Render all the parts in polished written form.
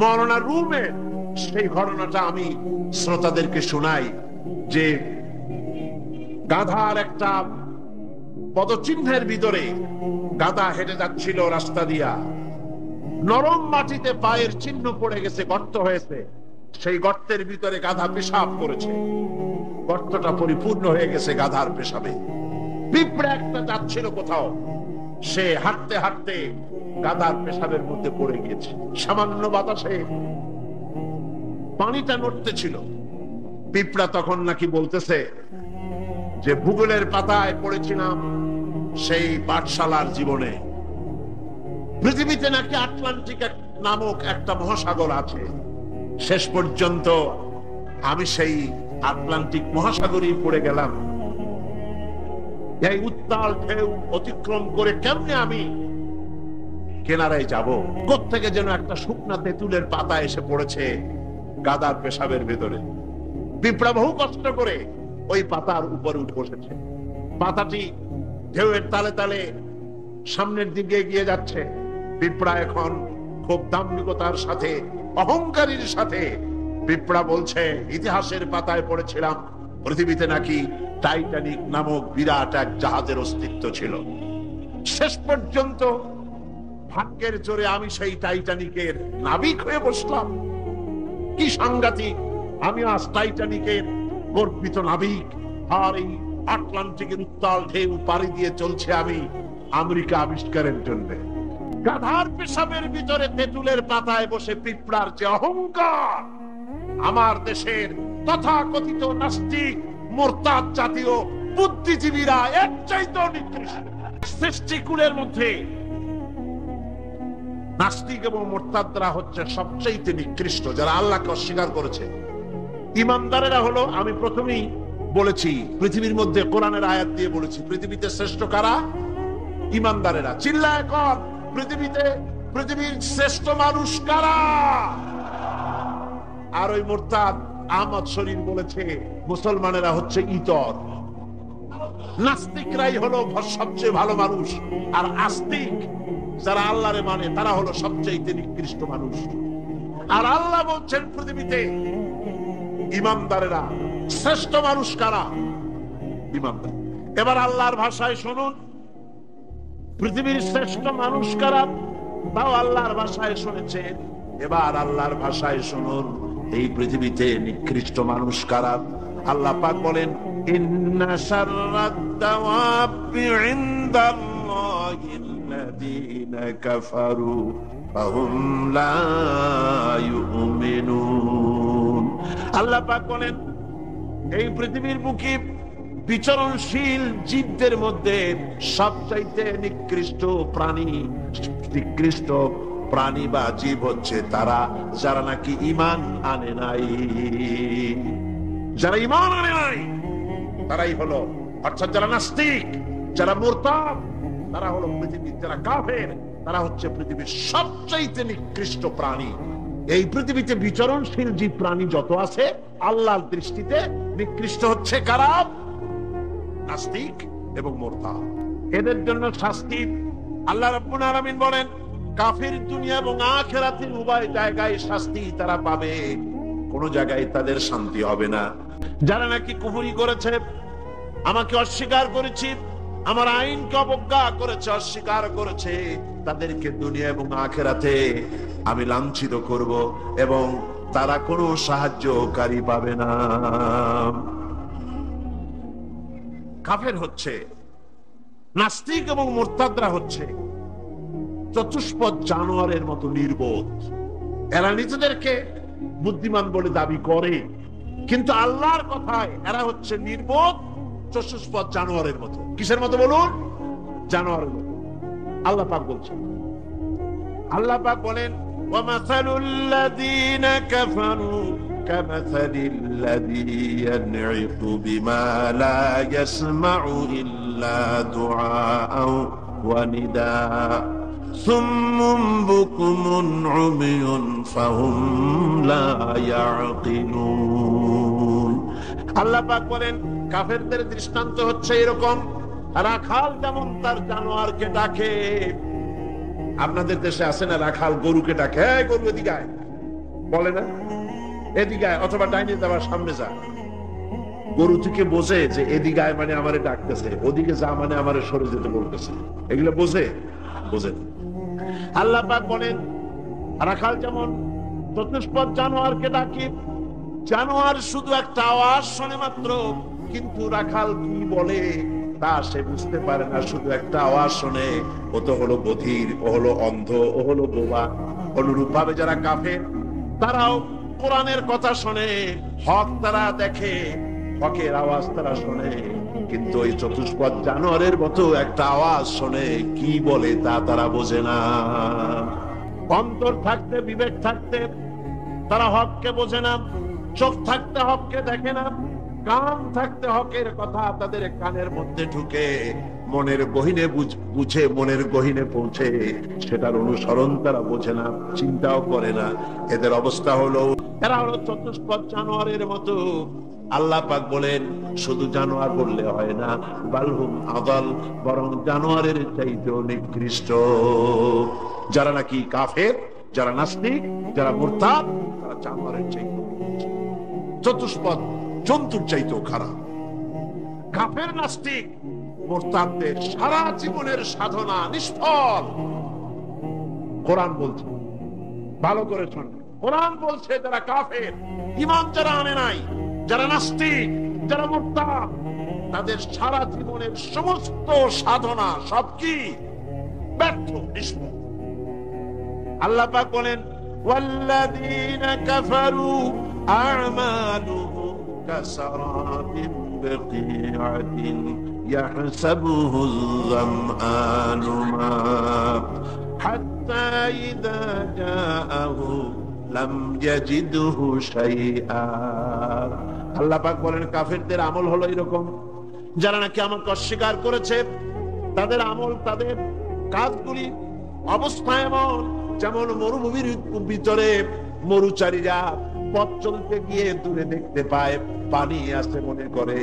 মওলানা রুমের সেই ঘটনাটা আমি শ্রোতাদেরকে শোনাই যে গাধার একটা পদচিহ্নের ভিতরে গাধা হেঁটে যাচ্ছিল রাস্তা দিয়া, নরম মাটিতে পায়ের চিহ্ন পড়ে গেছে, গর্ত হয়েছে, সেই গর্তের ভিতরে গাধা পেশাব করেছে, গর্তটা পরিপূর্ণ হয়ে গেছে গাধার পেশাবে। পিঁপড়া একটা যাচ্ছিল কোথাও, সে হাঁটতে হাঁটতে গাধার পেশাবের মধ্যে পড়ে গিয়েছে, সামান্য বাতাসে পানিটা নড়তে ছিল। পিঁপড়া তখন নাকি বলতেছে যে ভূগোলের পাতায় পড়েছিলাম সেই পাঠশালার জীবনে, পৃথিবীতে নাকি আটলান্টিক নামক একটা মহাসাগর আছে, শেষ পর্যন্ত আমি সেই আটলান্টিক মহাসাগরেই পড়ে গেলাম। এই উত্তাল ঢেউ অতিক্রম করে কেমনে আমি কিনারায় যাব? কোত্থেকে যেন একটা শুকনা তেঁতুলের পাতা এসে পড়েছে গাধার পেশাবের ভেতরে। পিঁপড়া বহু কষ্ট করে ওই পাতার উপরে উঠে বসেছে। পাতাটি ঢেউয়ের তালে তালে সামনের দিকে এগিয়ে যাচ্ছে। পিঁপড়া এখন খুব দাম্ভিকতার সাথে, অহংকারীর সাথে পিঁপড়া বলছে, ইতিহাসের পাতায় পড়েছিলাম পৃথিবীতে নাকি টাইটানিক নামক বিরাট এক জাহাজের অস্তিত্ব ছিল। শেষ পর্যন্ত ভাগ্যের জোরে আমি সেই টাইটানিকের নাবিক হয়ে বসলাম। কি সাংঘাতিক! আমি আজ টাইটানিকের গর্বিত নাবিক, আর এই আটলান্টিকের উত্তাল ঢেউ পাড়ি দিয়ে চলছে আমি আমেরিকা আবিষ্কারের জন্য। গাধার পেশাবের ভিতরে তেঁতুলের পাতায় বসে পিঁপড়ার যে অহংকার! আমার দেশের তথাকথিত নাস্তিক মুরতাদ জাতীয় বুদ্ধিজীবীরা এর চাইতেও নিকৃষ্ট। সৃষ্টিকুলের মধ্যে নাস্তিক এবং মুরতাদরা হচ্ছে সবচেয়ে নিকৃষ্ট, যারা আল্লাহকে অস্বীকার করেছে। ইমানদারেরা হলো, আমি প্রথমেই বলেছি, পৃথিবীর মধ্যে কোরআনের আয়াত দিয়ে বলেছি, পৃথিবীতে শ্রেষ্ঠ কারা? ইমানদারেরা। চিল্লায় কর, পৃথিবীর শ্রেষ্ঠ মানুষ কারা? আর ওই মুরতাদ আহমদ শরীফ বলেছে মুসলমানেরা হচ্ছে ইতর। নাস্তিকরাই হলো সবচেয়ে ভালো মানুষ, আর আস্তিক যারা আল্লাহরে মানে তারা হলো সবচেয়ে নিকৃষ্ট মানুষ। আর আল্লাহ বলছেন পৃথিবীতে ইমানদারেরা শ্রেষ্ঠ মানুষ কারা? ইমানদার। এবার আল্লাহর ভাষায় শুনুন, পৃথিবীর শ্রেষ্ঠ মানুষ কারা? তাও আল্লাহর ভাষায় শুনেছেন। এবার আল্লাহর ভাষায় শুনুন, এই পৃথিবীতে নিকৃষ্ট মানুষ কারা? আল্লাহ পাক বলেন, ইন্না শাররাদ দাওয়াবি ইনদাল্লাহিল্লাযীনা কাফারু ফাহুম লা ইউমিনুন। আল্লাহ পাক বলেন, এই পৃথিবীর বুকে বিচরণশীল জীবদের মধ্যে সবচাইতে নিকৃষ্ট প্রাণী বা জীব হচ্ছে তারা যারা নাকি ঈমান আনে নাই। যারা ঈমান আনে নাই তারাই হলো, অর্থাৎ যারা নাস্তিক, যারা মুরতাদ, তারা হলো পৃথিবীর, যারা কাফের, তারা হচ্ছে পৃথিবীর সবচাইতে নিকৃষ্ট প্রাণী। এই পৃথিবীতে বিচরণশীল জীব প্রাণী যত আছে আল্লাহর দৃষ্টিতে নিকৃষ্ট হচ্ছে কারা? নাস্তিক এবং মুরতাদ। এদের জন্য শাস্তি আল্লাহ রাব্বুল আলামিন বলেন, কাফির দুনিয়া এবং আখিরাতে উভয় জায়গায় শাস্তি তারা পাবে, কোন জায়গায় তাদের শান্তি হবে না। যারা নাকি কুফরি করেছে, আমাকে অস্বীকার করেছে, আমার আইনকে অবজ্ঞা করেছে, অস্বীকার করেছে, তাদেরকে দুনিয়া এবং আখিরাতে আমি লাঞ্ছিত করব এবং তারা কোনো সাহায্যকারী পাবে না। কাফের হচ্ছে, নাস্তিক এবং মুরতাদরা হচ্ছে চতুষ্পদ জানোয়ারের মতো নির্বোধ। এরা নিজেদেরকে বুদ্ধিমান বলে দাবি করে, কিন্তু আল্লাহর কথায় এরা হচ্ছে নির্বোধ চতুষ্পদ জানোয়ারের মতো। কিসের মতো বলুন? জানোয়ারের মতো। আল্লাহ পাক বলছেন, আল্লাহ পাক বলেন, ওয়ামাসালুল লাযীনা কাফারু কামাসালিল্লাযী ইয়ানঈকু বিমা লা ইয়াসমাউ ইল্লা দুআআন ওয়া নিদাআ সুম্মুন বুকুমুন উমিয়ুন ফাহুম লা ইয়াকিলুন। আল্লাহ পাক বলেন, কাফেরদের দৃষ্টান্ত হচ্ছে এরকম, রাখাল যেমন তার জানোয়ারকে ডাকে। আপনাদের দেশে আছে না রাখাল গরুকে ডাকে, গরু এদিকে আয়, বলে না, এদিকে আয়, অথবা ডাইনে যাওয়ার সামনে যা। গরু থেকে বোঝে যে এদিকে আয় মানে আমারে ডাকতেছে, ওদিকে যা মানে আমারে সরে যেতে বলতেছে। এগুলো বোঝে? বোঝে না। আল্লাহ পাক বলেন রাখাল যেমন চতুষ্পদ জানোয়ারকে ডাকে, জানোয়ার শুধু একটা আওয়াজ শোনে মাত্র, কিন্তু রাখাল কি বলে তা সে বুঝতে পারে না, শুধু একটা আওয়াজ শোনে। ও তো হলো বধির, ও হলো অন্ধ, ও হলো বোবা। অনুরূপ ভাবে যারা কাফের, তারাও কোরআনের কথা শোনে, হক তারা দেখে, হকের আওয়াজ তারা শোনে, কিন্তু ওই চতুষ্পদ জানোয়ারের মতো একটা আওয়াজ শোনে, কি বলে তা তারা বোঝে না। অন্তর থাকতে, বিবেক থাকতে তারা হককে বোঝে না, চোখ থাকতে হককে দেখে না, কান থাকতে হকের কথা তাদের কানের মধ্যে ঢুকে, মনের গহীনে বুঝে, মনের গহীনে পৌঁছে, সেটার অনুসরণ তারা বোঝে না, চিন্তাও করে না। এদের অবস্থা হলো, এরা হলো চতুষ্পদ জানোয়ারের মতো। আল্লাহ পাক বলেন শুধু জানোয়ার বললে হয় না, বালহুম আদাল, বরং জানোয়ারের চাইতেও নিকৃষ্ট। যারা নাকি কাফের, যারা নাস্তিক, যারা মুরতাদ, তারা জানোয়ারের চাইতেও চতুষ্পদ জন্তুর চাইতেও খারাপ। কাফের নাস্তিক মুরতাদদের সারা জীবনের সাধনা নিষ্ফল। কোরআন বলছে, ভালো করে শুনুন, কোরআন বলছে যারা কাফের, ঈমান যারা আনে নাই, যারা নাস্তিক, যারা মুরতাদ, তাদের সারা জীবনের সমস্ত সাধনা সব কি ব্যর্থ, নিষ্ফল। আল্লাহ পাক বলেন ওয়াল্লাযীনা কাফারু আ'মালুহুম কাসারাবিন বিকিআতিন ইয়াহসাবুহুল যামআনু মা হাত্তা ইযা জাআহু লাম ইয়াজিদহু শাইআ। আল্লাহ পাক বলেন কাফেরদের আমল হলো এরকম, যারা নাকি আমাকে অস্বীকার করেছে, তাদের আমল, তাদের কাজগুলি অবস্থা এমন যেমন মরুভূমির ভিতরে মরুচারীরা পথ চলতে গিয়ে দূরে দেখতে পায় পানি আছে, মনে করে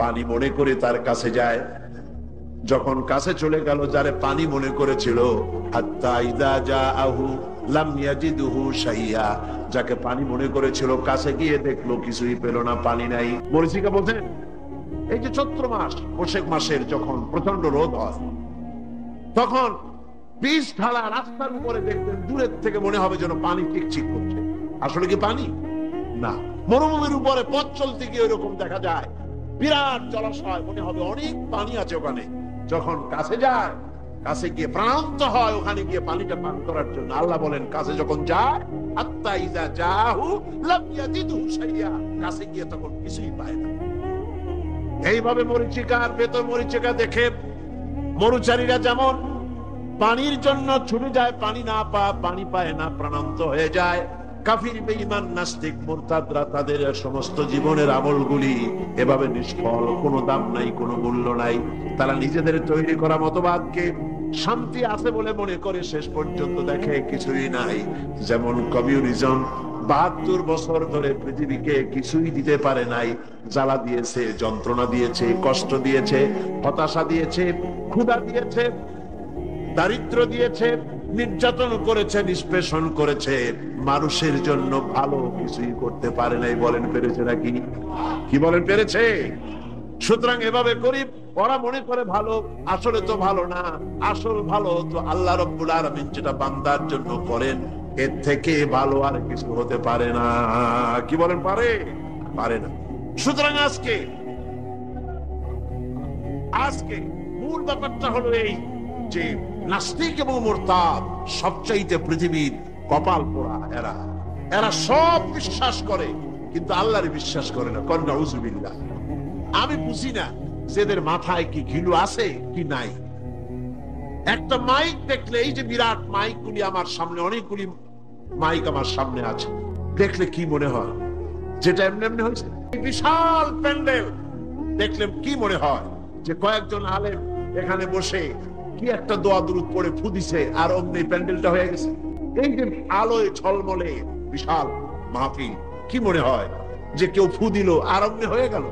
পানি মনে করে তার কাছে যায়। যখন কাছে চলে গেল, যারে পানি মনে করেছিল, হাত্তা ইযা জাআহু লাম ইয়াজিদহু শাইআ, যাকে পানি মনে করেছিল কাছে গিয়ে দেখলো কিছুই পেল না, পানি নাই। মরীচিকা বলছেন এই যে চৈত্র মাস, বৈশাখ মাসের যখন প্রচন্ড রোদ হয়, তখন বীজ ঢালা রাস্তার উপরে দেখবেন দূরের থেকে মনে হবে যেন পানি চিকচিক করছে, আসলে কি পানি না। মরুভূমির উপরে পথ চলতে গিয়ে ওইরকম দেখা যায়, বিরাট জলাশয়, মনে হবে অনেক পানি আছে ওখানে। যখন কাছে যায়, কাছে গিয়ে প্রাণান্ত হয় ওখানে গিয়ে পানিটা পান করার জন্য, আল্লাহ বলেন কাছে যখন যায়, হাত্তা ইযা জাআহু লাম ইয়াজিদহু শাইআ, কাছে গিয়ে তখন কিছুই পায় না। এইভাবে মরীচিকার ভেতর মরীচিকা দেখে মরুচারীরা যেমন পানির জন্য ছুটে যায়, পানি না পানি পায় না, প্রাণান্ত হয়ে যায়। কাফির, বেঈমান, নাস্তিক, মুরতাদরা তাদের সমস্ত জীবনের আমলগুলি এভাবে নিষ্ফল, কোনো দাম নাই, কোনো মূল্য নাই। তারা নিজেদের তৈরি করা মতবাদকে শান্তি আছে বলে মনে করে, শেষ পর্যন্ত দেখে কিছুই নাই। যেমন কমিউনিজম ৭২ বছর ধরে পৃথিবীকে কিছুই দিতে পারে নাই, জ্বালা দিয়েছে, যন্ত্রণা দিয়েছে, কষ্ট দিয়েছে, হতাশা দিয়েছে, ক্ষুধা দিয়েছে, দারিদ্র দিয়েছে, নির্যাতন করেছে, নিষ্পেষণ করেছে, মানুষের জন্য ভালো কিছুই করতে পারে নাই। বলেন পেরেছে নাকি? কি বলেন পেরেছে? সুতরাং এভাবে করি, ওরা মনে করে ভালো, আসলে তো ভালো না। আসল ভালো তো আল্লাহ রাব্বুল আলামিন যেটা বান্দার জন্য করেন, এর থেকে ভালো আর কিছু হতে পারে না। কি বলেন? পারে? পারে না। সুতরাং আজকে মূল ব্যাপারটা হলো এই যে নাস্তিক এবং মুরতাদ সবচাইতে পৃথিবীর কপাল পোড়া। এরা সব বিশ্বাস করে কিন্তু আল্লাহর বিশ্বাস করে না। কন্যা উজুবিল্লাহ। আমি বুঝি না এদের মাথায় কি ঘিলু আছে কি নাই। একটা মাইক দেখলে, এই যে বিরাট মাইক গুলি আমার সামনে, অনেকগুলি মাইক আমার সামনে আছে, দেখলে কি মনে হয়? যেটা এমনি এমনি হয়েছে, বিশাল প্যান্ডেল দেখলে কি মনে হয় যে কয়েকজন আলেম এখানে বসে কি একটা দোয়া দুরূদ পড়ে ফু দিছে আর অমনি প্যান্ডেলটা হয়ে গেছে। এই যে আলোয় ঝলমলে বিশাল মাহফিল, কি মনে হয় যে কেউ ফু দিল আর অমনি হয়ে গেল?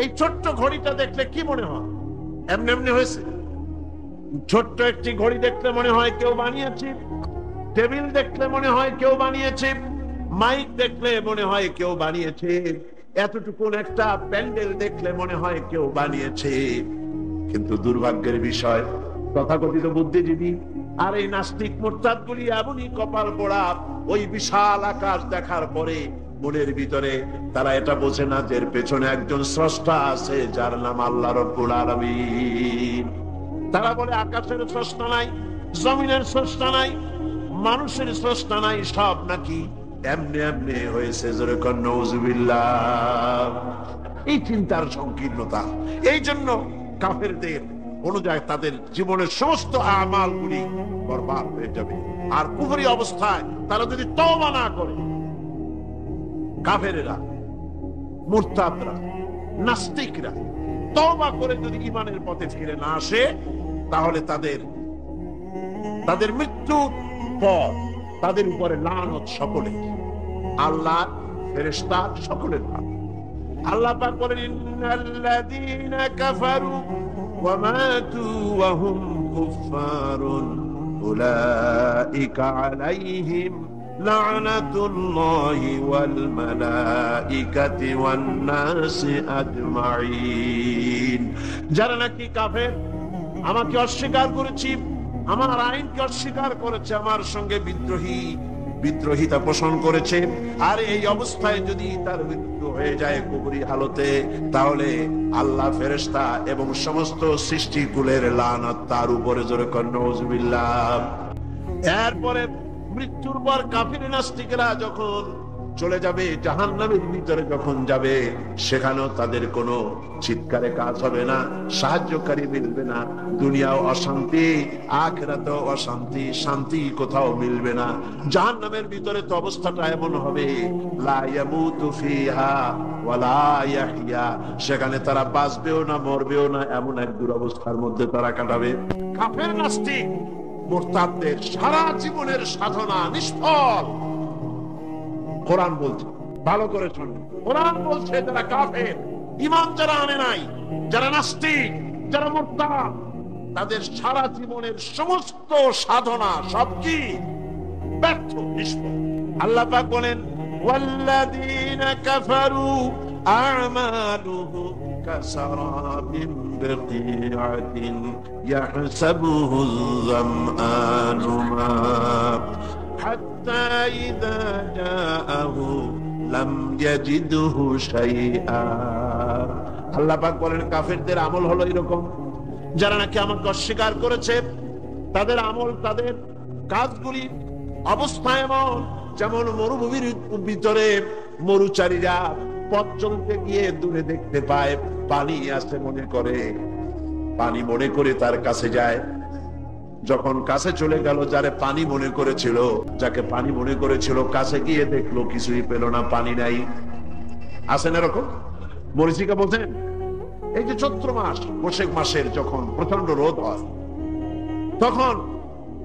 এই ছোট্ট ঘড়িটা দেখলে কি মনে হয়? এমনি এমনি হয়েছে। ছোট্ট একটি ঘড়ি দেখলে মনে হয় কেউ বানিয়েছে। টেবিল দেখলে মনে হয় কেউ বানিয়েছে, মাইক দেখলে মনে হয় কেউ বানিয়েছে, এতটুকুন একটা প্যান্ডেল দেখলে মনে হয় কেউ বানিয়েছে। কিন্তু দুর্ভাগ্যের বিষয়, তথাকথিত বুদ্ধিজীবী আর এই নাস্তিক মোরতাদগুলি এমনই কপাল পোড়া, ওই বিশাল আকাশ দেখার পরে মনের ভিতরে তারা এটা বোঝে না যে এর পেছনে একজন স্রষ্টা আছে, যার নাম আল্লাহ রাব্বুল আলামিন। তারা বলে আকাশের স্রষ্টা নাই, জমিনের স্রষ্টা নাই, মানুষের স্রষ্টা নাই, সব নাকি এমনি এমনি হয়েছে। যেরকম নাউযুবিল্লাহ। এই চিন্তার সংকীর্ণতা, এই জন্য কাফেরদের অনুযায়ী তাদের জীবনের সমস্ত আমালগুলি বরবাদ হয়ে যাবে। আর কুফরি অবস্থায় তারা যদি তওবা না করে, কাফেরেরা, মুরতাদরা, নাস্তিকরা তওবা করে যদি ঈমানের পথে ফিরে না আসে, তাহলে তাদের মৃত্যুর পর তাদের উপরে লানত সকলে, আল্লাহ, ফেরেশতা সকলের। আল্লাহ পাক বলেন, ইন্নাল্লাযীনা কাফারু ওয়া মাতু ওয়া হুম কুফফারুন উলাইকা আলাইহিম লা'নাতুল্লাহি ওয়াল মালাইকাতি ওয়ান নাসি আজমাইন। যারা নাকি কাফের, আমাকে অস্বীকার করেছি, আমার আইনকে অস্বীকার করেছে, আমার সঙ্গে বিদ্রোহিতা পোষণ করেছে, আর এই অবস্থায় যদি তার মৃত্যু হয়ে যায় কুফরি হালতে, তাহলে আল্লাহ, ফেরেশতা এবং সমস্ত সৃষ্টিকুলের লানত তার উপরে। জোরে করেন নাউযুবিল্লাহ। এরপরে মৃত্যুর পর কাফির নাস্তিকরা যখন চলে যাবে জাহান্নামের ভিতরে, যখন যাবে, সেখানেও তাদের কোনো চিৎকারে কাজ হবে না, সাহায্যকারী মিলবে না। দুনিয়াও অশান্তি, আখিরাতেও অশান্তি, শান্তি কোথাও মিলবে না। জাহান্নামের ভিতরে তো অবস্থাটা এমন হবে, লা ইয়ামুতু ফিহা ওয়া লা ইয়াহইয়া, সেখানে তারা বাঁচবেও না, মরবেও না, এমন এক দুরবস্থার মধ্যে তারা কাটাবে। কাফের নাস্তিক মুরতাদদের সারা জীবনের সাধনা নিষ্ফল। কোরআন বলছে, ভালো করে শুনুন, কোরআন বলছে যারা কাফের, ঈমান যারা আনে নাই, যারা নাস্তিক, যারা মুরতাদ, তাদের সারা জীবনের সমস্ত সাধনা সব কি ব্যর্থ, নিষ্ফল। আল্লাহ পাক বলেন, ওয়াল্লাযীনা কাফারু আ'মালুহুম কাসারাবিন বিকিআতিন ইয়াহসাবুহু যামআনু মা হাত্তা ইযা জাআহু লাম ইয়াজিদহু শাইআ। আল্লাহ পাক বলেন, কাফেরদের আমল হলো এরকম, যারা নাকি আমাকে অস্বীকার করেছে, তাদের আমল, তাদের কাজগুলি অবস্থা এমন, যেমন মরুভূমির ভিতরে মরুচারীরা পথ চলতে গিয়ে দূরে দেখতে পায় পানি আছে, পানি মনে করে তার কাছে যায়। যখন কাছে চলে গেল, যারে পানি মনে করেছিল, যাকে পানি মনে করেছিল, কাছে গিয়ে দেখলো কিছুই পেল না, পানি নাই। আসেন এরকম মরীচিকা বলছেন, এই যে চৈত্র মাস, বৈশাখ মাসের যখন প্রচন্ড রোদ হয়, তখন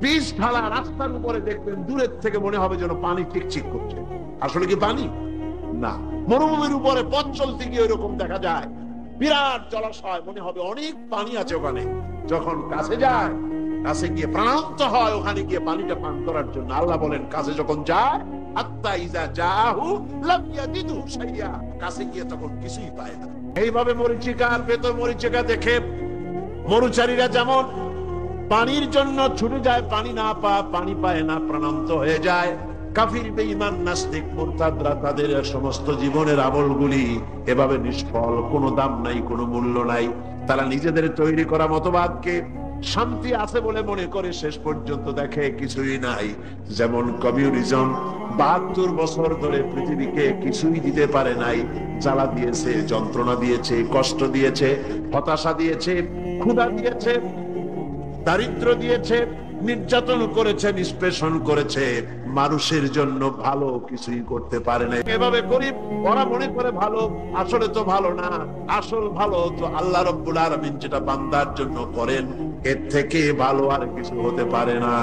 পিচ ঢালা রাস্তার উপরে দেখবেন দূরের থেকে মনে হবে যেন পানি চিকচিক করছে। আসলে কি পানি? না। মরুভূমির উপরে পথ চলতে গিয়ে ওইরকম দেখা যায়, বিরাট জলাশয়, মনে হবে অনেক পানি আছে ওখানে। যখন কাছে যায়, কাছে গিয়ে প্রাণান্ত হয় ওখানে গিয়ে পানিটা পান করার জন্য। আল্লাহ বলেন, কাছে যখন যায়, হাত্তা ইযা জাহু লাম ইয়াজিদহু শাইআ, কাছে গিয়ে তখন কিছুই পায় না। এইভাবে মরীচিকার ভেতর মরীচিকা দেখে মরুচারীরা যেমন পানির জন্য ছুটে যায়, পানি পায় না, প্রাণান্ত হয়ে যায়। কাফির, বেঈমান, নাস্তিক, মুরতাদরা তাদের সমস্ত জীবনের আমলগুলি এভাবে নিষ্ফল, কোনো দাম নাই, কোনো মূল্য নাই। তারা নিজেদের তৈরি করা মতবাদকে শান্তি আছে বলে মনে করে, শেষ পর্যন্ত দেখে কিছুই নাই। যেমন কমিউনিজম ৭২ বছর ধরে পৃথিবীকে কিছুই দিতে পারে নাই, জ্বালা দিয়েছে, যন্ত্রণা দিয়েছে, কষ্ট দিয়েছে, হতাশা দিয়েছে, ক্ষুধা দিয়েছে, দারিদ্র দিয়েছে, নির্যাতন করেছে, নিষ্পেষণ করেছে, মানুষের জন্য ভালো কিছুই করতে পারে না। এভাবে গরিব ওরা মনে করে ভালো, আসলে তো ভালো না। আসল ভালো তো আল্লাহ রাব্বুল আলামিন যেটা বান্দার জন্য করেন, এর থেকে ভালো আর কিছু হতে পারে না।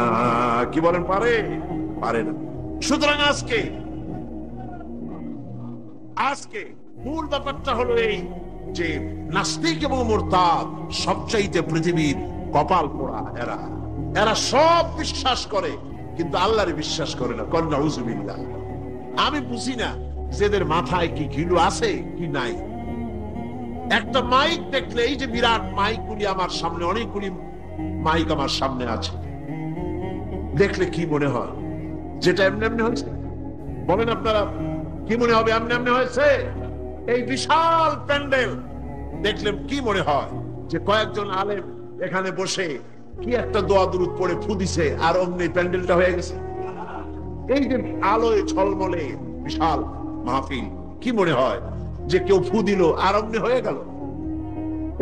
কি বলেন, পারে না। সুতরাং আজকে মূল ব্যাপারটা হলো এই যে নাস্তিক এবং মুরতাদ সবচাইতে পৃথিবীর কপাল পোড়া। এরা সব বিশ্বাস করে, কিন্তু আল্লাহরে বিশ্বাস করে না। কন্যা উজুবিল্লাহ। আমি বুঝি না যেদের মাথায় কি ঘিলু আছে কি নাই। একটা মাইক দেখলে, এই যে বিরাট মাইকগুলি আমার সামনে, অনেকগুলি মাইক আমার সামনে আছে, দেখলে কি মনে হয়? যেটা এমনি এমনি হয়েছে? বলেন আপনারা, কি মনে হবে? এমনি এমনি হয়েছে? এই বিশাল প্যান্ডেল দেখলে কি মনে হয়? যে কয়েকজন আলেম এখানে বসে কি একটা দোয়া দুরূদ পড়ে ফু দিছে, আর অমনি প্যান্ডেলটা হয়ে গেছে। এই যে আলোয় ঝলমলে বিশাল মাহফিল, কি মনে হয় যে কেউ ফু দিল আর অমনি হয়ে গেল?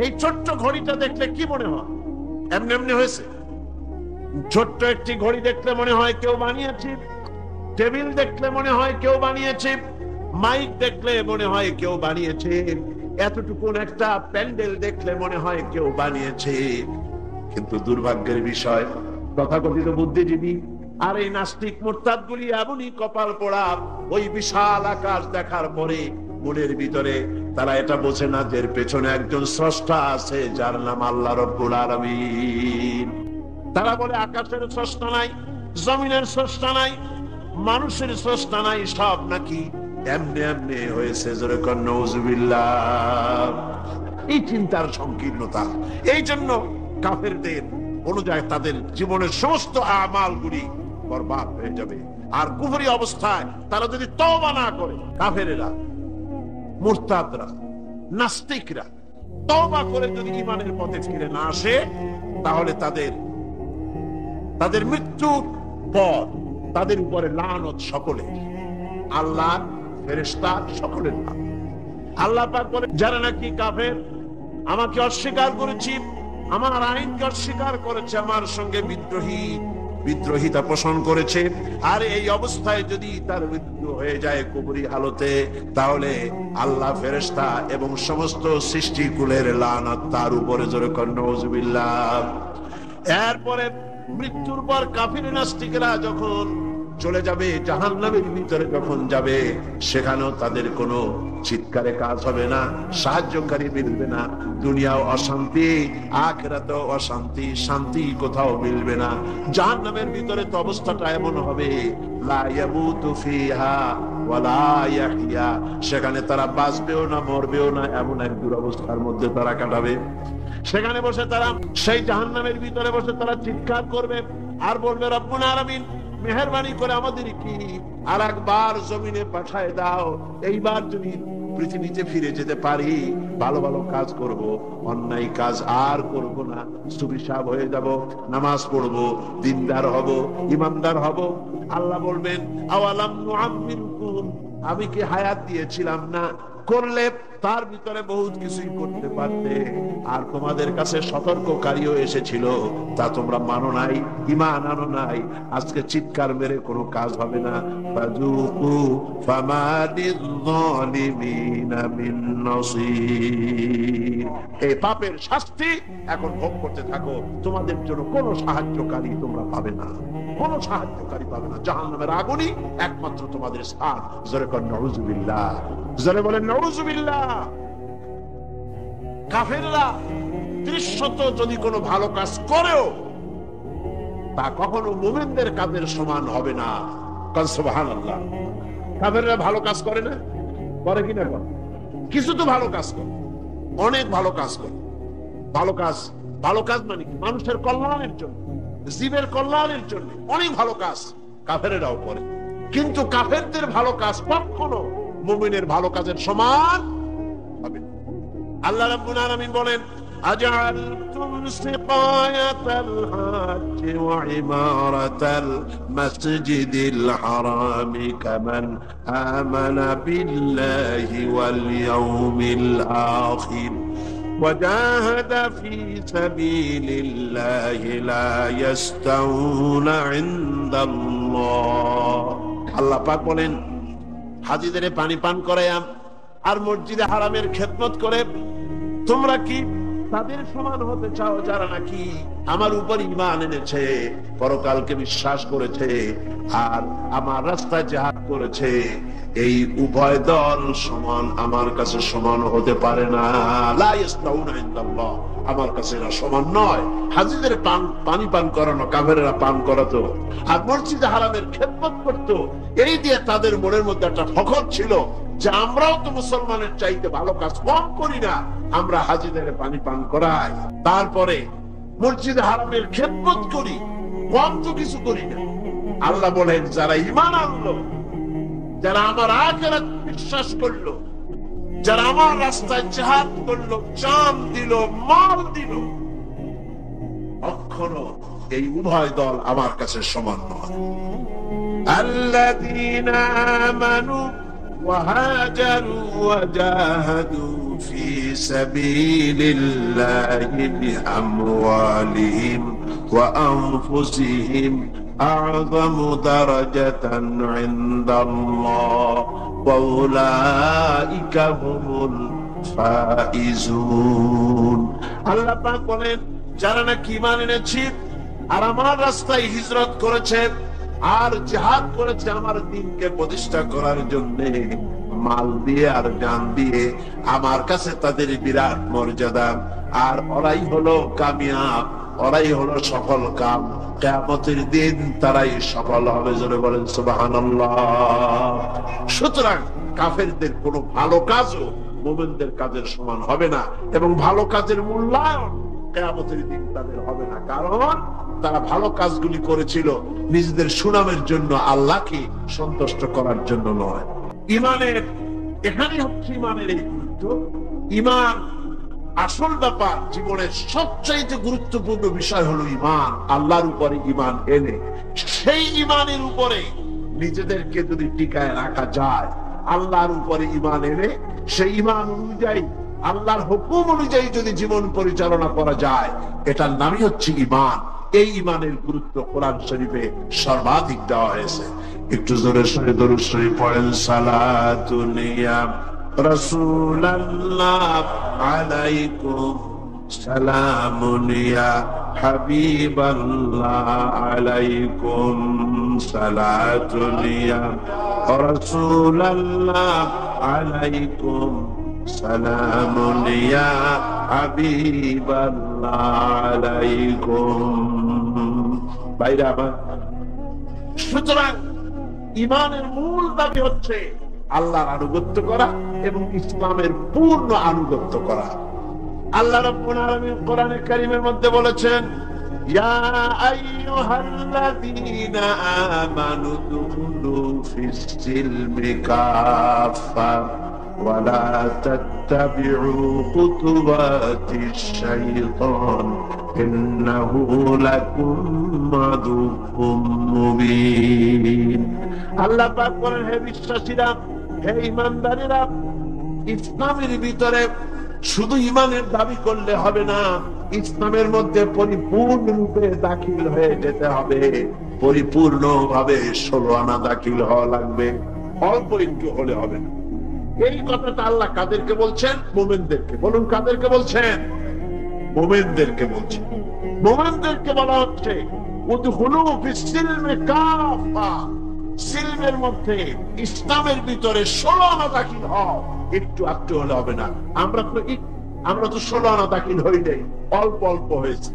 এই ছোট্ট ঘড়িটা দেখলে কি মনে হয়? এমনি এমনি হয়েছে? ছোট্ট একটি ঘড়ি দেখলে মনে হয় কেউ বানিয়েছে, টেবিল দেখলে মনে হয় কেউ বানিয়েছে, মাইক দেখলে মনে হয় কেউ বানিয়েছে, এতটুকুন একটা প্যান্ডেল দেখলে মনে হয় কেউ বানিয়েছে। কিন্তু দুর্ভাগ্যের বিষয়, তথাকথিত বুদ্ধিজীবী আর এই নাস্তিক মুরতাদগুলি এমনই কপাল পোড়া, ওই বিশাল আকাশ দেখার পরে মনের ভিতরে তারা এটা বোঝে না যে এর পেছনে একজন স্রষ্টা আছে, যার নাম আল্লাহ রাব্বুল আলামিন। তারা বলে আকাশের স্রষ্টা নাই, জমিনের স্রষ্টা নাই, মানুষের স্রষ্টা নাই, সব নাকি এমনি এমনি হয়েছে। জোরে কর নাউজুবিল্লাহ। এই চিন্তার সংকীর্ণতা, এই জন্য কাফেরদের অনুযায়ী তাদের জীবনের সমস্ত আমালগুলি বরবাদ হয়ে যাবে। আর কুফরি অবস্থায় তারা যদি তওবা না করে, কাফেরেরা, মুরতাদরা, নাস্তিকরা তওবা করে যদি ঈমানের পথে ফিরে না আসে, তাহলে তাদের মৃত্যুর পর তাদের উপরে লানত সকলের, আল্লাহ, ফেরেশতা সকলের নাম। আল্লাহ পাক বলেন, যারা নাকি কাফের, আমাকে অস্বীকার করেছি, আমার আইনকে অস্বীকার করেছে, আমার সঙ্গে বিদ্রোহিতা পোষণ করেছে, আর এই অবস্থায় যদি তার মৃত্যু হয়ে যায় কবরি হালতে, তাহলে আল্লাহ, ফেরেশতা এবং সমস্ত সৃষ্টিকুলের লানত তার উপরে। জোরে কর নাউজুবিল্লাহ। এরপরে মৃত্যুর পর কাফির নাস্তিকরা যখন চলে যাবে জাহান্নামের ভিতরে, যখন যাবে, সেখানেও তাদের কোনো চিৎকারে কাজ হবে না, সাহায্যকারী মিলবে না। দুনিয়াও অশান্তি, আখিরাতেও অশান্তি, শান্তি কোথাও মিলবে না। জাহান্নামের ভিতরে তো অবস্থাটা এমন হবে, লা ইয়ামুতু ফিহা ওয়ালা ইয়াহইয়া, সেখানে তারা বাঁচবেও না মরবেও না, এমন এক দুরবস্থার মধ্যে তারা কাটাবে। সেখানে বসে তারা, সেই জাহান্নামের ভিতরে বসে তারা চিৎকার করবে আর বলবে, রব্বুল আলামিন, মেহেরবানি করে আমাদের কি আর একবার জমিনে পাঠায় দাও, এইবার যদি পৃথিবীতে ফিরে যেতে পারি, ভালো ভালো কাজ করব, অন্যায় কাজ আর করব না, সুবিশাব হয়ে যাব, নামাজ পড়ব, দিনদার হব, ইমানদার হব। আল্লাহ বলবেন, আওয়ালাম নুআম্মিরকুম, আমি কি হায়াত দিয়েছিলাম না? করলে তার ভিতরে বহুত কিছুই করতে পারতে, আর তোমাদের কাছে সতর্ককারীও এসেছিল, তা তোমরা মানো নাই, ঈমান আনো নাই। আজকে চিৎকার মেরে কোনো কাজ হবে না। ফাযুকু ফামা লিয-যালিমিনা মিন নাসীর, এই পাপের শাস্তি এখন ভোগ করতে থাকো, তোমাদের জন্য কোনো সাহায্যকারী তোমরা পাবে না, কোনো সাহায্যকারী পাবে না। জাহান্নামের আগুনই একমাত্র তোমাদের স্থান। জোরে কর নাউজুবিল্লাহ, জোরে বলেন নাউজুবিল্লাহ। কাফেররা দৃশ্যত যদি কোনো ভালো কাজ করেও, তা কখনো মুমিনদের কাজের সমান হবে না। সুবহানাল্লাহ। কাফেররা ভালো কাজ করে না? করে কিনা? কিছু তো ভালো কাজ করে, অনেক ভালো কাজ করে। ভালো কাজ মানে কি? মানুষের কল্যাণের জন্য, জীবের কল্যাণের জন্য অনেক ভালো কাজ কাফেরেরাও করে। কিন্তু কাফেরদের ভালো কাজ কখনো মুমিনের ভালো কাজের সমান হবে না। আল্লাহ রাব্বুল আলামিন বলেন, আজআলতুম সিকায়াতাল হাজ্জ ওয়া ইমারাতাল মাসজিদিল হারামি কামান আমানা বিল্লাহি ওয়াল ইয়াউমিল আখির وجاهد في سبيل الله لا يستوون عند الله। আল্লাহ পাক বলেন, হাজীদের পানি পান করায়াম আর মসজিদে হারামের খেদমত করে তোমরা কি তাদের সমান হতে চাও যারা নাকি আমার উপর ঈমান এনেছে, পরকালকে বিশ্বাস করেছে আর আমার রাস্তায় জিহাদ করেছে? এই উভয় দল সমান আমার কাছে সমান হতে পারে না। লা ইস্তাউনা ইনদাল্লাহ, আমার কাছে এরা সমান নয়। হাজিদের পানি পান করানো, কাফেরেরা পান করাতো, আর মসজিদে হারামের খেদমত করতো। এই দিয়ে তাদের মনের মধ্যে একটা ফখর ছিল যে আমরাও তো মুসলমানের চাইতে ভালো কাজ কম করি না, আমরা হাজিদের পানি পান করাই, তারপরে মসজিদে হারামের খেদমত করি, কম তো কিছু করি না। আল্লাহ বলেন, যারা ঈমান আনলো, যারা আমার আখিরাত বিশ্বাস করলো, যারা আমার রাস্তায় জিহাদ করলো, জান দিল, মাল দিল, কখনো এই উভয় দল আমার কাছে সমান নয়। আল্লাযীনা আমানু ওয়া হাজারু ওয়া জাহাদু ফি সাবিলিল্লাহি বিআমওয়ালিহিম ওয়া আনফুসিহিম আ'যামু দারাজাতান ইনদাল্লাহ ওয়া উলাইকা হুমুল ফাইজুন। আল্লাহ পাক বলেন, যারা নাকি ঈমান এনেছে আর আমার রাস্তায় হিজরত করেছে আর জিহাদ করেছে আমার দ্বীনকে প্রতিষ্ঠা করার জন্য, মাল দিয়ে আর জান দিয়ে, আমার কাছে তাদের বিরাট মর্যাদা। আর ওরাই হলো কামিয়াব, ওরাই হলো সফল কাম। কিয়ামতের দিন তারাই সফল হবে। জোরে বলেন সুবহানাল্লাহ। সুতরাং কাফেরদের কোনো ভালো কাজও মুমিনদের কাজের সমান হবে না, এবং ভালো কাজের মূল্যায়ন কিয়ামতের দিন তাদের হবে না, কারণ তারা ভালো কাজগুলি করেছিল নিজেদের সুনামের জন্য, আল্লাহকে সন্তুষ্ট করার জন্য নয়। ঈমানের এখানে হচ্ছে ঈমানের এই গুরুত্ব। ঈমান আসল ব্যাপার, জীবনের সবচাইতে গুরুত্বপূর্ণ বিষয় হলো ঈমান। আল্লাহর উপরে ঈমান এনে সেই ঈমানের উপরে নিজেদেরকে যদি টিকায় রাখা যায়, আল্লাহর উপরে ঈমান এনে সেই ঈমান অনুযায়ী, আল্লাহর হুকুম অনুযায়ী যদি জীবন পরিচালনা করা যায়, এটার নামই হচ্ছে ঈমান। এই ঈমানের গুরুত্ব কোরআন শরীফে সর্বাধিক দেওয়া হয়েছে। একটু জোরে সরে দরুদ শরীফ পড়েন। সালাতুন ইয়া রাসূলুল্লাহ আলাইকুম, সালামুন ইয়া হাবিবাল্লাহ আলাইকুম, সালাতুন ইয়া রাসূলুল্লাহ আলাইকুম, সালামুন ইয়া হাবিবাল্লাহ আলাইকুম। ভাইরা আমার, সুতরাং ঈমানের মূল দাবি হচ্ছে আল্লাহর আনুগত্য করা এবং ইসলামের পূর্ণ আনুগত্য করা। আল্লাহ রাব্বুল আলামিন কোরআনে কারীমের মধ্যে বলেছেন, ইয়া আইয়ুহাল্লাযীনা আমানু দুখুলু ফিস সিলমি কাফা ওয়া লা তাত্তাবিউ খুতুওয়াতিশ শাইতান ইন্নাহু লাকুম আদুউম মুবিন। আল্লাহ পাক বলেন, হে বিশ্বাসীরা, হে ঈমানদারেরা, ইসলামের ভিতরে শুধু ঈমানের দাবি করলে হবে না, ইসলামের মধ্যে পরিপূর্ণরূপে দাখিল হয়ে যেতে হবে। পরিপূর্ণভাবে 16 আনা দাখিল হওয়া লাগবে, অল্প একটু হলে হবে না। এই কথাটা আল্লাহ কাদেরকে বলছেন? মুমিনদেরকে। বলুন, কাদেরকে বলছেন? মুমিনদেরকে বলছেন। মুমিনদেরকে বলা হচ্ছে উদখুলু ফিস সিলমি কাফা, সিলমের মধ্যে, ইসলামের ভিতরে 16 আনা দাখিল হও। একটু একটু হলে হবে না। আমরা তো 16 আনা দাখিল হই নাই, অল্প অল্প হয়েছে।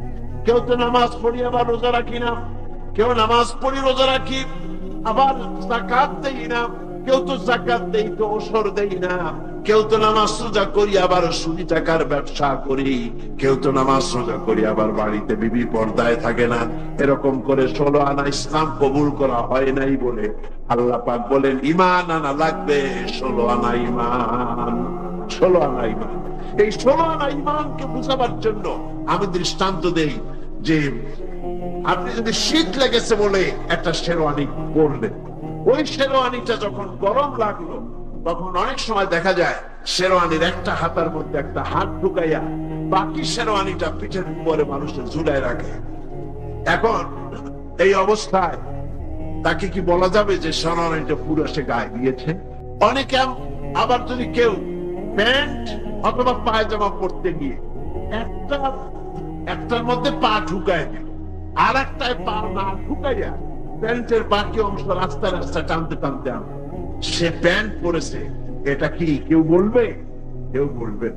কেউ তো নামাজ পড়ি আবার রোজা রাখি না, কেউ নামাজ পড়ি রোজা রাখি আবার যাকাত দেই না, কেউ তো যাকাত দেই তো ওসর দেই না, কেউ তো নামাজ রোজা করি আবার সুদি টাকার ব্যবসা করি, কেউ তো নামাজ রোজা করি আবার বাড়িতে বিবি পর্দায় থাকে না। এরকম করে 16 আনা ইসলাম কবুল করা হয় নাই বলে আল্লাহ পাক বলেন, ঈমান আনা লাগবে 16 আনা ঈমান। 16 আনা ঈমান। এই 16 আনা ঈমানকে বুঝাবার জন্য আমি দৃষ্টান্ত দেই যে আপনি যদি শীত লেগেছে বলে একটা শেরওয়ানি পরলেন, ওই শেরওয়ানিটা যখন গরম লাগলো, তখন অনেক সময় দেখা যায় শেরওয়ানির একটা হাতার মধ্যে একটা হাত ঢুকাইয়া বাকি শেরওয়ানিটা পিঠের উপরে মানুষের ঝুলায় রাখে। এখন এই অবস্থায় তাকে কি বলা যাবে যে শেরওয়ানিটা পুরো সে গায়ে দিয়েছে? অনেকে আবার যদি কেউ প্যান্ট অথবা পায়জামা পরতে গিয়ে একটার মধ্যে পা ঢুকায় দিল, আর একটায় পা না ঢুকাইয়া প্যান্টের বাকি অংশ রাস্তা রাস্তা টানতে টানতে আনবে, সে প্যান্ট পরেছে, এটা কি কেউ বলবে? কেউ বলবে।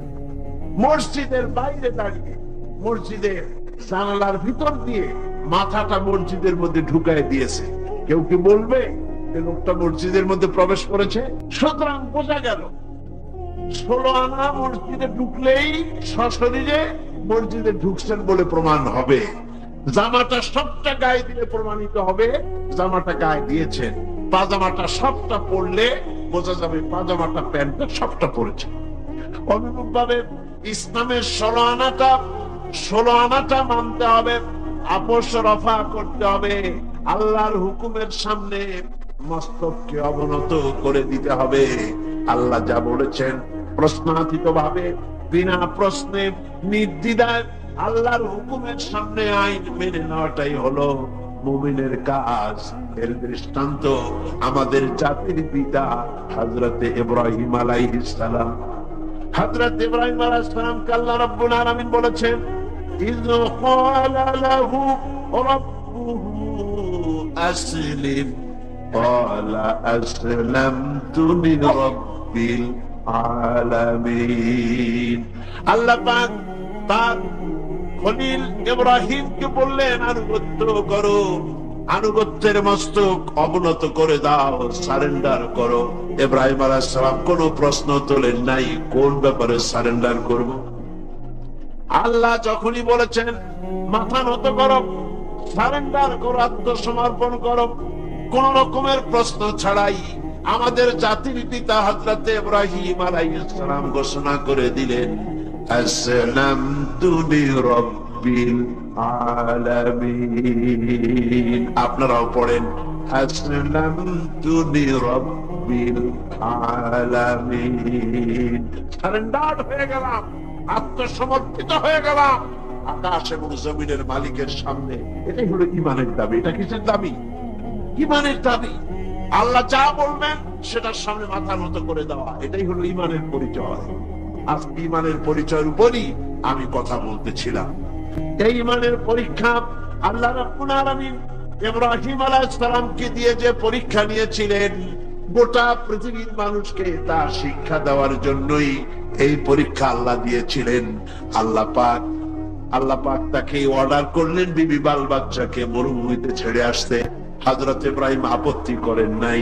মসজিদের বাইরে দাঁড়িয়ে মসজিদের জানালার ভিতর দিয়ে মাথাটা মসজিদের মধ্যে ঢুকায় দিয়েছে। কেউ কি বলবে যে লোকটা মসজিদের মধ্যে প্রবেশ করেছে? সুতরাং বোঝা গেল 16 আনা মসজিদে ঢুকলেই সশরীরে মসজিদে ঢুকছেন বলে প্রমাণ হবে। জামাটা সবটা গায়ে দিলে প্রমাণিত হবে জামাটা গায়ে দিয়েছেন। পাজামাটা সবটা পরলে বোঝা যাবে পাজামাটা প্যান্টটা সবটা পরেছে। অনুরূপ ভাবে ইসলামের 16 আনাটা মানতে হবে, আপোষ রফা করতে হবে, আল্লাহর হুকুমের সামনে মস্তককে অবনত করে দিতে হবে। আল্লাহ যা বলেছেন প্রশ্নাতীত ভাবে বিনা প্রশ্নে নির্দ্বিধায় আল্লাহর হুকুমের সামনে আইন মেনে নেওয়াটাই হলো মুমিনের কাজ। এর দৃষ্টান্ত আমাদের জাতির পিতা হযরতে ইব্রাহিম আলাইহিস সালাম। হযরত ইব্রাহিম আলাইহিস সালামকে আল্লাহ রাব্বুল আলামিন বলেছেন, ইয ক্বালা লাহু রাব্বুহু আসলিম ক্বালা আসলামতু লিরাব্বিল আলামিন। আল্লাহ পাক তার খলিল ইব্রাহিমকে বললেন, আনুগত্য করো, আনুগত্যের মস্তক অবনত করে দাও, সারেন্ডার করো। ইব্রাহিম আলাইহিস সালাম কোনো প্রশ্ন তোলেন নাই কোন ব্যাপারে সারেন্ডার করব। আল্লাহ যখনই বলেছেন মাথা নত করো, সারেন্ডার করো, আত্মসমর্পণ করো, কোন রকমের প্রশ্ন ছাড়াই আমাদের জাতির পিতা হযরত ইব্রাহিম আলাইহিস সালাম ঘোষণা করে দিলেন, আসলামতু লিরাব্বিল আলামিন। আপনারাও পড়েন, আসলামতু লিরাব্বিল আলামিন। সারেন্ডার হয়ে গেলাম, আত্মসমর্পিত হয়ে গেলাম আকাশ এবং জমিনের মালিকের সামনে। এটাই হলো ঈমানের দাবি। এটা কিসের দাবি? ঈমানের দাবি। আল্লাহ যা বলবেন সেটার সামনে মাথা নত করে দেওয়া, এটাই হলো ঈমানের পরিচয়। আজকে ঈমানের পরিচয়ের উপরই আমি কথা বলতেছিলাম। এই ঈমানের পরীক্ষা আল্লাহ রাব্বুল আলামিন ইব্রাহিম আলাইহিস সালামকে দিয়ে যে পরীক্ষা নিয়েছিলেন, গোটা পৃথিবীর মানুষকে তা শিক্ষা দেওয়ার জন্যই এই পরীক্ষা আল্লাহ দিয়েছিলেন। আল্লাহ পাক তাকে অর্ডার করলেন বিবি বাল বাচ্চাকে মরুভূমিতে ছেড়ে আসতে। হযরত ইব্রাহিম আপত্তি করেন নাই,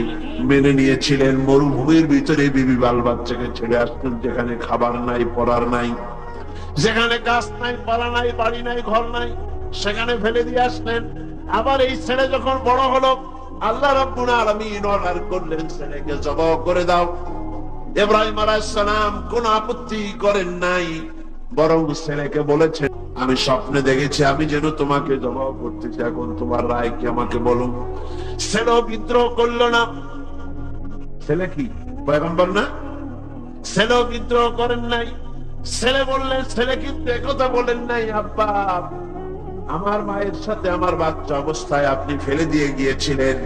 মেনে নিয়েছিলেন। মরুভূমির ভিতরে বিবি বাল বাচ্চাকে ছেড়ে আসতেন, যেখানে খাবার নাই, পড়ার নাই, যেখানে গাছ নাই, পালা নাই, বাড়ি নাই, ঘর নাই, সেখানে ফেলে দিয়ে আসলেন। আবার এই ছেলে যখন বড় হলো, আল্লাহ রাব্বুল আলামিন অর্ডার করলেন ছেলেকে জবাই করে দাও। ইব্রাহিম আলাইহিস সালাম কোনো আপত্তি করেন নাই, বরং ছেলেকে বলেছেন, আমি স্বপ্নে দেখেছি আমি যেন তোমাকে জবাই করতেছি, এখন তোমার রায় কি আমাকে বলো। ছেলে বিদ্রোহ করলো না। ছেলে কি পয়গম্বর না? ছেলে বিদ্রোহ করেন নাই। ছেলে বললেন, ছেলে কিন্তু একথা বলেন নাই, আব্বা আমার মায়ের সাথে আমার বাচ্চা অবস্থায় আপনি ফেলে দিয়ে গিয়েছিলেন,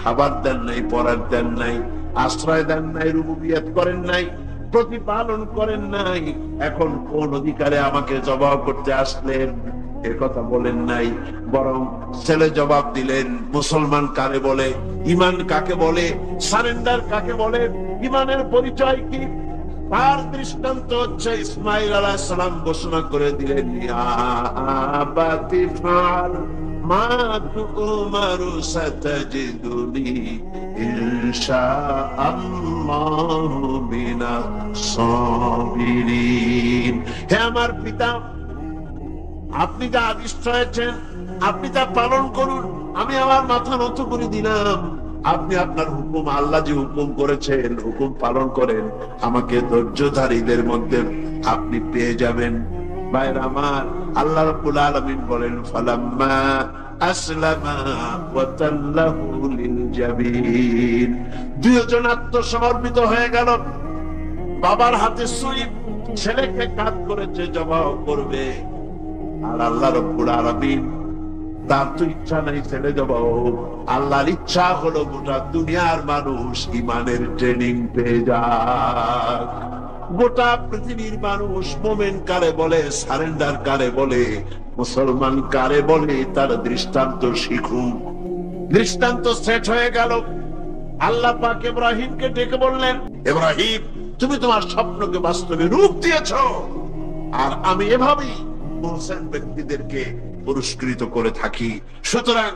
খাবার দেন নাই, পড়ার দেন নাই, আশ্রয় দেন নাই, রুবুবিয়ত করেন নাই, প্রতিপালন করেন নাই, এখন কোন অধিকারে আমাকে জবাব করতে আসলেন? এ কথা বলেন নাই। বরং ছেলে জবাব দিলেন, মুসলমান কারে বলে, ঈমান কাকে বলে, সারেন্ডার কাকে বলে, ঈমানের পরিচয় কি, তার দৃষ্টান্ত হচ্ছে ইসমাঈল আলাইহিস সালাম ঘোষণা করে দিলেন, ইয়া আবাতি ফাল মা তুমারু সাতাজিদুনি ইনশাআল্লাহু মিনাস সাবিরিন। হে আমার পিতা, আপনি যা আদিষ্ট হয়েছেন আপনি তা পালন করুন, আমি আমার মাথা নত করে দিলাম। আপনি আপনার হুকুম, আল্লাহ যে হুকুম করেছেন হুকুম পালন করেন, আমাকে ধৈর্যধারীদের মধ্যে আপনি পেয়ে যাবেন। ভাইরা আমার, আল্লাহ রাব্বুল আলামিন বলেন, ফালাম্মা আসলামা ওয়া তাল্লাহু লিল জাবিন। দুইজন আত্মসমর্পিত হয়ে গেল। বাবার হাতে সুই, ছেলেকে কাজ করেছে, জবাই করবে। আর আল্লাহ রাব্বুল আলামিন তার তো ইচ্ছা নাই ছেলে জবাই হোক, আল্লাহর ইচ্ছা হলো গোটা দুনিয়ার মানুষ ঈমানের ট্রেনিং পেয়ে যাক। গোটা পৃথিবীর মানুষ মোমেন কারে বলে, সারেন্ডার কারে বলে, মুসলমান কারে বলে, তার দৃষ্টান্ত শিখুক। দৃষ্টান্ত সেট হয়ে গেল। আল্লাহ পাক ইব্রাহিমকে ডেকে বললেন, ইব্রাহিম তুমি তোমার স্বপ্নকে বাস্তবে রূপ দিয়েছো, আর আমি এভাবেই মুহসিন ব্যক্তিদেরকে পুরস্কৃত করে থাকি। সুতরাং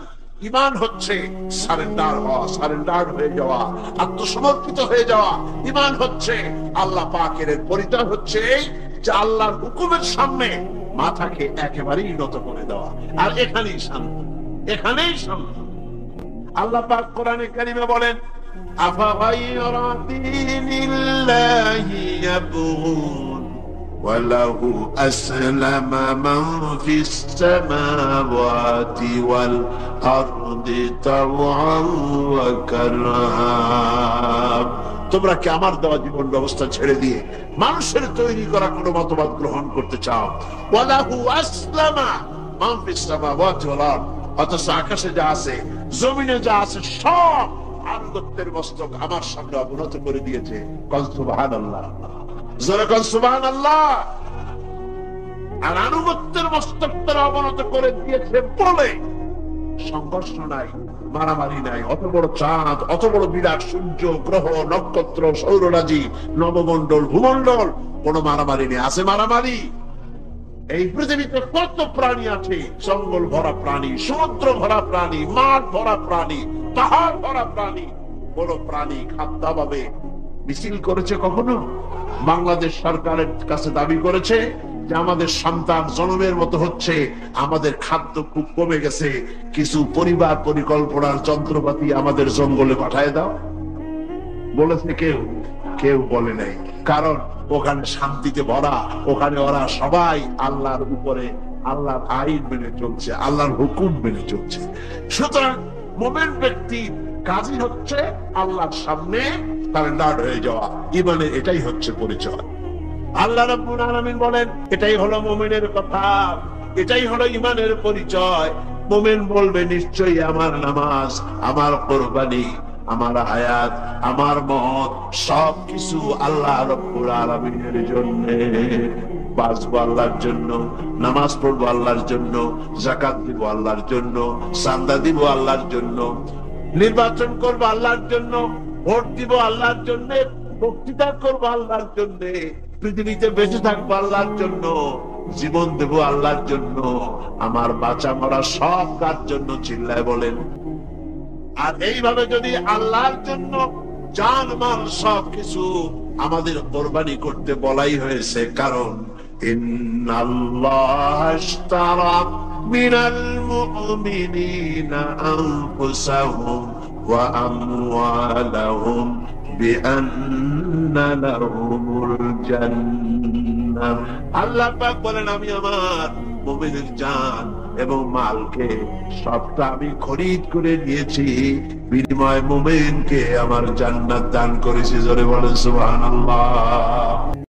ঈমান হচ্ছে সারেন্ডার হওয়া, সারেন্ডার হয়ে যাওয়া, আত্মসমর্পিত হয়ে যাওয়া। ঈমান হচ্ছে আল্লাহ পাকের পরিচয় হচ্ছে এই যে আল্লাহর হুকুমের সামনে মাথাকে একেবারেই নত করে দেওয়া। আর এখানেই শান্তি, এখানেই শান্তি। আল্লাহ পাক কোরআনে কারিমে বলেন, আফাগায়রা দীনিল্লাহি ইয়াবগুন ওয়ালাহু আসলামা মান ফিস সামাওয়াতি ওয়াল আরদি তাওআন ওয়া কারহা। তোমরা কি আমার দেওয়া জীবন ব্যবস্থা ছেড়ে দিয়ে মানুষের তৈরি করা কোনো মতবাদ গ্রহণ করতে চাও? ওয়ালাহু আসলামা মান ফিস সামাওয়াতি ওয়াল আরদ, অথচ আকাশে যা আছে, জমিনে যা আছে, সব আনুগত্যের মস্তক আমার সামনে অবনত করে দিয়েছে। কল সুবহানাল্লাহ, জোরে কল সুবহানাল্লাহ। আর আনুগত্যের মস্তক তারা অবনত করে দিয়েছে বলে সংঘর্ষ নাই, মারামারি নাই। অত বড় চাঁদ, অত বড় বিরাট সূর্য, গ্রহ, নক্ষত্র, সৌররাজি, নবমণ্ডল, ভূমণ্ডল, কোন মারামারি নেই। আছে মারামারি? এই পৃথিবীতে কত প্রাণী আছে, জঙ্গল ভরা প্রাণী, সমুদ্র ভরা প্রাণী, মাঠ ভরা প্রাণী, পাহাড় ভরা প্রাণী। বড় প্রাণী খাদ্যাভাবে মিছিল করেছে কখনো? বাংলাদেশ সরকারের কাছে দাবি করেছে যে আমাদের সন্তান জন্মের মতো হচ্ছে, আমাদের খাদ্য খুব কমে গেছে, কিছু পরিবার পরিকল্পনার যন্ত্রপাতি আমাদের জঙ্গলে পাঠায় দাও? বলেছে কেউ? কেউ বলে নাই। কারণ ওখানে শান্তিতে ভরা, ওখানে ওরা সবাই আল্লাহর উপরে, আল্লাহর আইন মেনে চলছে, আল্লাহর হুকুম মেনে চলছে। সুতরাং মুমিন ব্যক্তি কাজই হচ্ছে আল্লাহর সামনে সারেন্ডার হয়ে যাওয়া। ঈমানের এটাই হচ্ছে পরিচয়। আল্লাহ রাব্বুল আলামিন বলেন, এটাই হলো মুমিনের কথা, এটাই হলো ঈমানের পরিচয়। মুমিন বলবে, নিশ্চয়ই আমার নামাজ, আমার কুরবানি, আমার হায়াত, আমার মত সবকিছু আল্লাহ রাব্বুল আলামিনের জন্য। বাঁচবো আল্লাহর জন্য, নামাজ পড়বো আল্লাহর জন্য, যাকাত দিব আল্লাহর জন্য, চাঁদা দিব আল্লাহর জন্য, নির্বাচন করবো আল্লাহর জন্য, ভোট দিব আল্লাহর জন্য, বক্তৃতা করবো আল্লাহর জন্য, পৃথিবীতে বেঁচে থাকবো আল্লাহর জন্য, জীবন দেব আল্লাহর জন্য, আমার বাঁচা মরা সব কার জন্য? চিল্লায় বলেন। আর এইভাবে যদি আল্লাহর জন্য জান মাল সবকিছু আমাদের কোরবানি করতে বলাই হয়েছে। কারণ ইন্নাল্লাহ আশতারা মিনাল মুমিনিনা আনফুসাহুম ওয়া আমওয়ালাহুম বিআন্না লাহুমুল জান্নাহ। আল্লাহ পাক বলেন, আমি আমার মুমিনের জান এবং মালকে সবটা আমি খরিদ করে নিয়েছি, বিনিময়ে মুমিনকে আমার জান্নাত দান করেছি। জোরে বলেন সুবহানাল্লাহ।